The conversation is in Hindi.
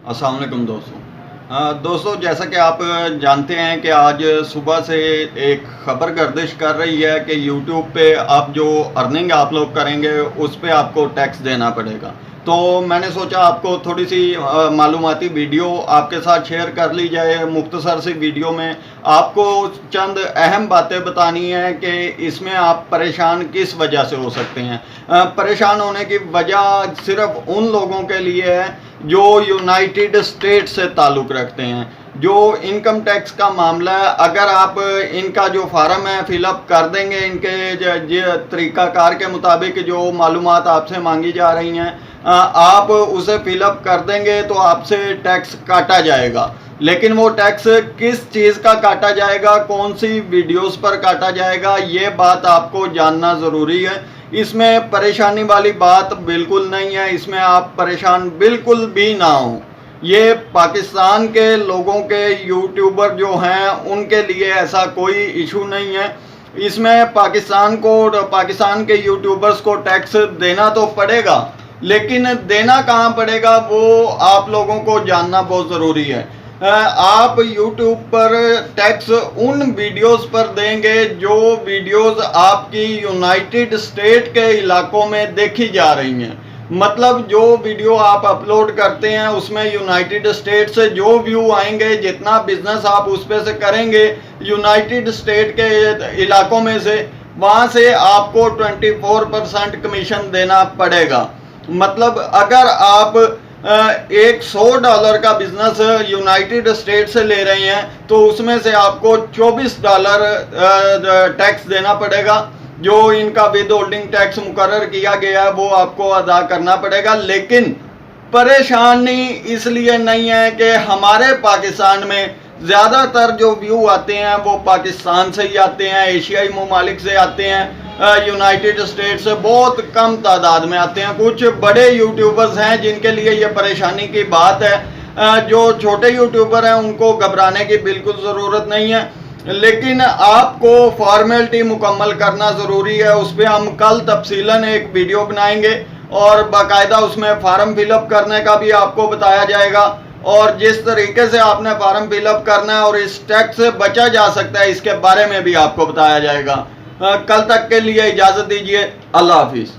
अस्सलाम वालेकुम दोस्तों। दोस्तों, जैसा कि आप जानते हैं कि आज सुबह से एक खबर गर्दिश कर रही है कि यूट्यूब पे आप जो अर्निंग आप लोग करेंगे उस पे आपको टैक्स देना पड़ेगा। तो मैंने सोचा आपको थोड़ी सी मालूमाती वीडियो आपके साथ शेयर कर ली जाए। मुख्तसर सी वीडियो में आपको चंद अहम बातें बतानी है कि इसमें आप परेशान किस वजह से हो सकते हैं। परेशान होने की वजह सिर्फ उन लोगों के लिए है जो यूनाइटेड स्टेट से ताल्लुक़ रखते हैं। जो इनकम टैक्स का मामला है, अगर आप इनका जो फार्म है फिलअप कर देंगे, इनके तरीक़ाकार के मुताबिक जो मालूमात आपसे मांगी जा रही हैं आप उसे फिलअप कर देंगे तो आपसे टैक्स काटा जाएगा। लेकिन वो टैक्स किस चीज़ का काटा जाएगा, कौन सी वीडियोस पर काटा जाएगा, ये बात आपको जानना ज़रूरी है। इसमें परेशानी वाली बात बिल्कुल नहीं है, इसमें आप परेशान बिल्कुल भी ना हो। ये पाकिस्तान के लोगों के यूट्यूबर जो हैं उनके लिए ऐसा कोई इशू नहीं है। इसमें पाकिस्तान के यूट्यूबर्स को टैक्स देना तो पड़ेगा, लेकिन देना कहाँ पड़ेगा वो आप लोगों को जानना बहुत ज़रूरी है। आप YouTube पर टैक्स उन वीडियोस पर देंगे जो वीडियोस आपकी यूनाइटेड स्टेट के इलाकों में देखी जा रही हैं। मतलब जो वीडियो आप अपलोड करते हैं उसमें यूनाइटेड स्टेट से जो व्यू आएंगे, जितना बिजनेस आप उस पे से करेंगे यूनाइटेड स्टेट के इलाकों में से, वहाँ से आपको 24% कमीशन देना पड़ेगा। मतलब अगर आप एक $100 का बिजनेस यूनाइटेड स्टेट से ले रहे हैं तो उसमें से आपको $24 टैक्स देना पड़ेगा। जो इनका विद होल्डिंग टैक्स मुकर्रर किया गया है वो आपको अदा करना पड़ेगा। लेकिन परेशानी इसलिए नहीं है कि हमारे पाकिस्तान में ज़्यादातर जो व्यू आते हैं वो पाकिस्तान से ही आते हैं, एशियाई ममालिक से आते हैं, यूनाइटेड स्टेट से बहुत कम तादाद में आते हैं। कुछ बड़े यूट्यूबर्स हैं जिनके लिए ये परेशानी की बात है। जो छोटे यूट्यूबर हैं उनको घबराने की बिल्कुल ज़रूरत नहीं है, लेकिन आपको फॉर्मेलिटी मुकम्मल करना ज़रूरी है। उस पर हम कल तफसीलन एक वीडियो बनाएंगे और बाकायदा उसमें फार्म फिलअप करने का भी आपको बताया जाएगा, और जिस तरीके से आपने फार्म फिलअप करना है और इस टैक्स से बचा जा सकता है इसके बारे में भी आपको बताया जाएगा। कल तक के लिए इजाज़त दीजिए। अल्लाह हाफिज़।